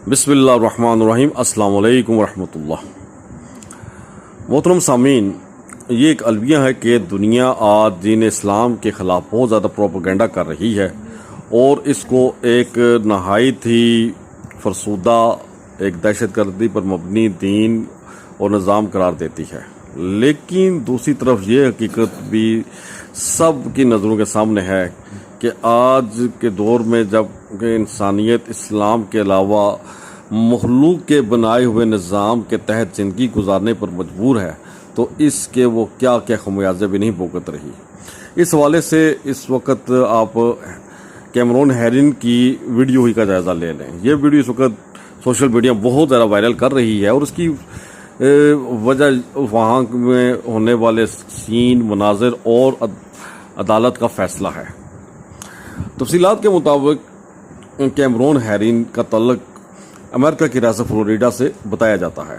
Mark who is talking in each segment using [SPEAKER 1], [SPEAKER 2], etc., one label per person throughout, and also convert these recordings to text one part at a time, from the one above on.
[SPEAKER 1] بسم اللہ الرحمن الرحیم۔ السلام علیکم ورحمۃ اللہ۔ محترم سامعین، یہ ایک المیہ ہے کہ دنیا آج دین اسلام کے خلاف بہت زیادہ پروپیگنڈا کر رہی ہے اور اس کو ایک نہایت ہی فرسودہ، ایک دہشت گردی پر مبنی دین اور نظام قرار دیتی ہے، لیکن دوسری طرف یہ حقیقت بھی سب کی نظروں کے سامنے ہے کہ آج کے دور میں جب کہ انسانیت اسلام کے علاوہ مخلوق کے بنائے ہوئے نظام کے تحت زندگی گزارنے پر مجبور ہے تو اس کے وہ کیا کیا خمیازے بھی نہیں بھگت رہی۔ اس حوالے سے اس وقت آپ کیمرون ہیرن کی ویڈیو ہی کا جائزہ لے لیں۔ یہ ویڈیو اس وقت سوشل میڈیا بہت زیادہ وائرل کر رہی ہے اور اس کی وجہ وہاں میں ہونے والے سین، مناظر اور عدالت کا فیصلہ ہے۔ تفصیلات کے مطابق کیمرون ہیرن کا تعلق امریکہ کی ریاست فلوریڈا سے بتایا جاتا ہے۔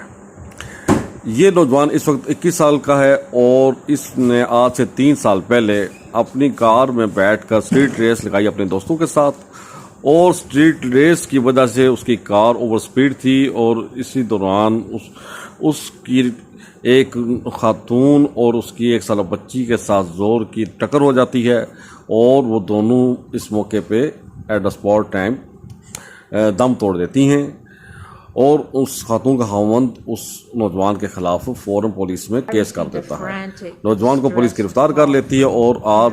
[SPEAKER 1] یہ نوجوان اس وقت 21 سال کا ہے اور اس نے آج سے 3 سال پہلے اپنی کار میں بیٹھ کر اسٹریٹ ریس لگائی اپنے دوستوں کے ساتھ، اور اسٹریٹ ریس کی وجہ سے اس کی کار اوور سپیڈ تھی اور اسی دوران اس کی ایک خاتون اور اس کی 1 سالہ بچی کے ساتھ زور کی ٹکر ہو جاتی ہے اور وہ دونوں اس موقع پہ ایٹ دا اسپاٹ ٹائم دم توڑ دیتی ہیں، اور اس خاتون کا خاوند اس نوجوان کے خلاف فوراً پولیس میں کیس کر دیتا ہے۔ نوجوان کو پولیس گرفتار کر لیتی ہے اور آج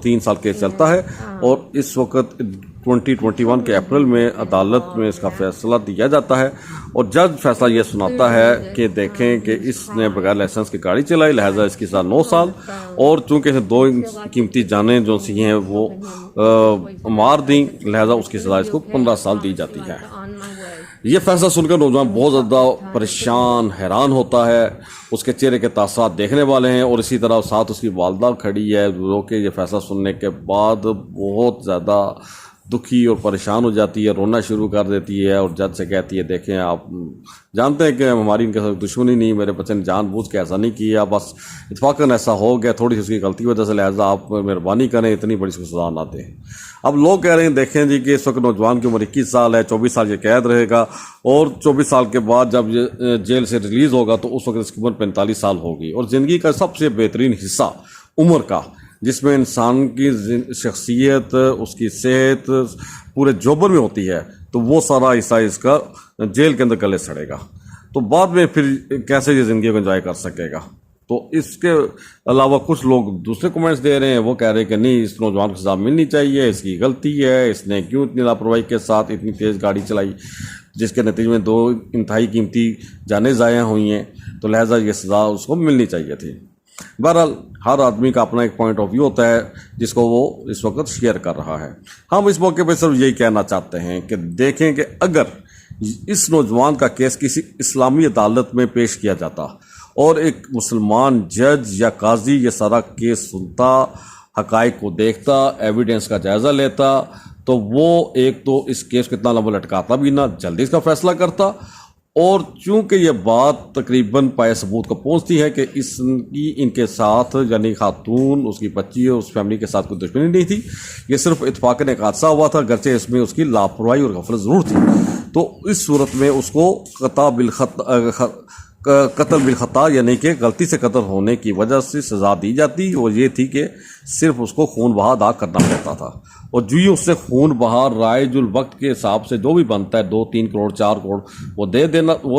[SPEAKER 1] 3 سال کیس چلتا ہے، اور اس وقت 2021 کے اپریل میں عدالت میں اس کا فیصلہ دیا جاتا ہے، اور جج فیصلہ یہ سناتا ہے کہ دیکھیں کہ اس نے بغیر لائسنس کی گاڑی چلائی، لہذا اس کی سزا 9 سال، اور چونکہ اسے 2 قیمتی جانیں جو سی ہیں وہ مار دیں، لہذا اس کی سزا اس کو 15 سال دی جاتی ہے۔ یہ فیصلہ سن کر نوجوان بہت زیادہ پریشان، حیران ہوتا ہے، اس کے چہرے کے تاثرات دیکھنے والے ہیں، اور اسی طرح ساتھ اس کی والدہ کھڑی ہے جو کہ یہ فیصلہ سننے کے بعد بہت زیادہ دکھی اور پریشان ہو جاتی ہے، رونا شروع کر دیتی ہے اور جج سے کہتی ہے دیکھیں آپ جانتے ہیں کہ ہماری ان کے ساتھ دشمنی نہیں، میرے بچے نے جان بوجھ کے ایسا نہیں کیا، بس اتفاقاً ایسا ہو گیا، تھوڑی سی اس کی غلطی کی وجہ سے، لہٰذا آپ مہربانی کریں، اتنی بڑی سزا نہ دیں۔ اب لوگ کہہ رہے ہیں دیکھیں جی کہ اس وقت نوجوان کی عمر 21 سال ہے، 24 سال یہ قید رہے گا، اور 24 سال کے بعد جب یہ جیل سے ریلیز ہوگا تو اس وقت اس کی عمر 45 سال ہوگی، اور زندگی کا سب سے بہترین حصہ عمر کا، جس میں انسان کی شخصیت، اس کی صحت پورے جوبر میں ہوتی ہے، تو وہ سارا حصہ اس کا جیل کے اندر گلے سڑے گا، تو بعد میں پھر کیسے یہ زندگی کو انجوائے کر سکے گا۔ تو اس کے علاوہ کچھ لوگ دوسرے کمنٹس دے رہے ہیں، وہ کہہ رہے ہیں کہ نہیں، اس نوجوان کو سزا ملنی چاہیے، اس کی غلطی ہے، اس نے کیوں اتنی لاپرواہی کے ساتھ اتنی تیز گاڑی چلائی جس کے نتیجے میں 2 انتہائی قیمتی جانیں ضائع ہوئی ہیں، تو لہٰذا یہ سزا اس کو ملنی چاہیے تھی۔ بہرحال ہر آدمی کا اپنا ایک پوائنٹ آف ویو ہوتا ہے جس کو وہ اس وقت شیئر کر رہا ہے۔ ہم اس موقع پہ صرف یہی کہنا چاہتے ہیں کہ دیکھیں کہ اگر اس نوجوان کا کیس کسی اسلامی عدالت میں پیش کیا جاتا اور ایک مسلمان جج یا قاضی یہ سارا کیس سنتا، حقائق کو دیکھتا، ایویڈنس کا جائزہ لیتا، تو وہ ایک تو اس کیس کو اتنا لمبا لٹکاتا بھی نہ، جلدی اس کا فیصلہ کرتا، اور چونکہ یہ بات تقریباً پائے ثبوت کو پہنچتی ہے کہ اس کی ان کے ساتھ یعنی خاتون، اس کی بچی اور اس فیملی کے ساتھ کوئی دشمنی نہیں تھی، یہ صرف اتفاقاً ایک حادثہ ہوا تھا، گرچہ اس میں اس کی لاپرواہی اور غفلت ضرور تھی، تو اس صورت میں اس کو قتل بالخطا یعنی کہ غلطی سے قتل ہونے کی وجہ سے سزا دی جاتی، اور یہ تھی کہ صرف اس کو خون بہا ادا کرنا پڑتا تھا، اور جو ہی اس سے خون بہا رائج الوقت کے حساب سے جو بھی بنتا ہے 2-3 کروڑ 4 کروڑ وہ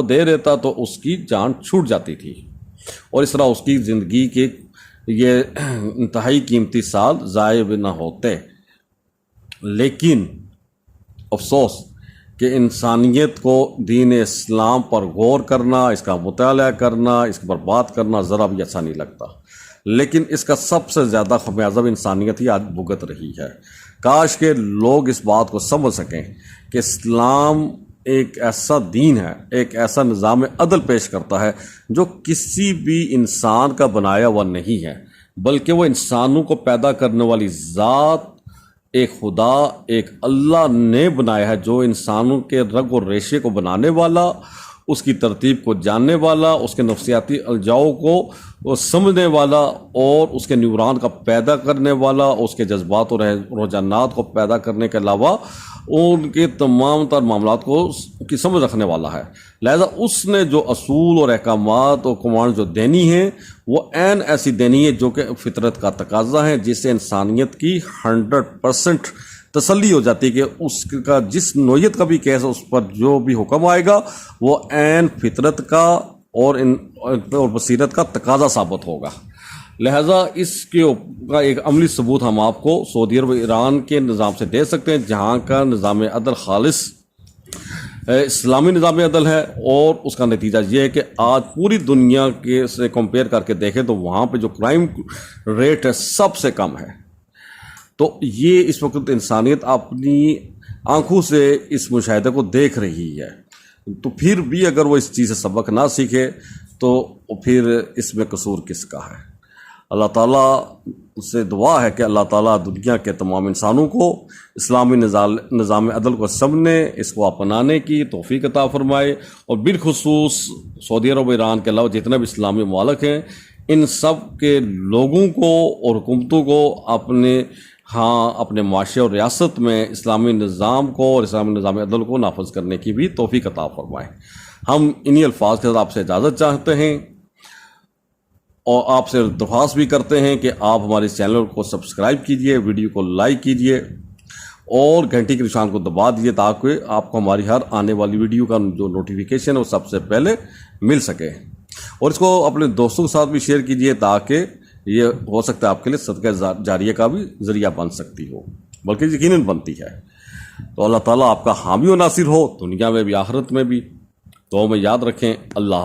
[SPEAKER 1] دے دیتا تو اس کی جان چھوٹ جاتی تھی، اور اس طرح اس کی زندگی کے یہ انتہائی قیمتی سال ضائع بھی نہ ہوتے۔ لیکن افسوس کہ انسانیت کو دین اسلام پر غور کرنا، اس کا مطالعہ کرنا، اس پر بات کرنا ذرا بھی اچھا نہیں لگتا، لیکن اس کا سب سے زیادہ خمیازہ انسانیت ہی آج بھگت رہی ہے۔ کاش کہ لوگ اس بات کو سمجھ سکیں کہ اسلام ایک ایسا دین ہے، ایک ایسا نظام عدل پیش کرتا ہے جو کسی بھی انسان کا بنایا ہوا نہیں ہے، بلکہ وہ انسانوں کو پیدا کرنے والی ذات ایک خدا، ایک اللہ نے بنایا ہے، جو انسانوں کے رگ اور ریشے کو بنانے والا اس کی ترتیب کو جاننے والا، اس کے نفسیاتی الجاؤ کو سمجھنے والا، اور اس کے نیوران کا پیدا کرنے والا، اس کے جذبات اور رجحانات کو پیدا کرنے کے علاوہ ان کے تمام تر معاملات کی سمجھ رکھنے والا ہے۔ لہذا اس نے جو اصول اور احکامات اور کمانڈ جو دینی ہیں وہ عین ایسی دینی ہے جو کہ فطرت کا تقاضا ہے، جس سے انسانیت کی 100% تسلی ہو جاتی ہے کہ اس کا جس نوعیت کا بھی کیس ہے، اس پر جو بھی حکم آئے گا وہ عین فطرت کا اور بصیرت کا تقاضا ثابت ہوگا۔ لہذا اس کے کا ایک عملی ثبوت ہم آپ کو سعودی عرب ایران کے نظام سے دے سکتے ہیں، جہاں کا نظام عدل خالص اسلامی نظام عدل ہے، اور اس کا نتیجہ یہ ہے کہ آج پوری دنیا کے سے کمپیئر کر کے دیکھیں تو وہاں پہ جو کرائم ریٹ ہے سب سے کم ہے۔ تو یہ اس وقت انسانیت اپنی آنکھوں سے اس مشاہدے کو دیکھ رہی ہے، تو پھر بھی اگر وہ اس چیز سے سبق نہ سیکھے تو پھر اس میں قصور کس کا ہے؟ اللہ تعالیٰ سے دعا ہے کہ اللہ تعالیٰ دنیا کے تمام انسانوں کو اسلامی نظام عدل کو سمجھنے، اس کو اپنانے کی توفیق عطا فرمائے، اور بالخصوص سعودی عرب ایران کے علاوہ جتنے بھی اسلامی ممالک ہیں ان سب کے لوگوں کو اور حکومتوں کو اپنے معاشرے اور ریاست میں اسلامی نظام کو اور اسلامی نظام عدل کو نافذ کرنے کی بھی توفیق عطا فرمائے۔ ہم انہی الفاظ کے ساتھ آپ سے اجازت چاہتے ہیں، اور آپ سے درخواست بھی کرتے ہیں کہ آپ ہمارے چینل کو سبسکرائب کیجئے، ویڈیو کو لائک کیجئے اور گھنٹی کے نشان کو دبا دیجئے تاکہ آپ کو ہماری ہر آنے والی ویڈیو کا جو نوٹیفیکیشن ہے وہ سب سے پہلے مل سکے، اور اس کو اپنے دوستوں کے ساتھ بھی شیئر کیجئے تاکہ یہ ہو سکتا ہے آپ کے لیے صدقہ جاریہ کا بھی ذریعہ بن سکتی ہو، بلکہ یقیناً بنتی ہے۔ تو اللہ تعالیٰ آپ کا حامی و ناصر ہو، دنیا میں بھی آخرت میں بھی۔ تو میں یاد رکھیں، اللہ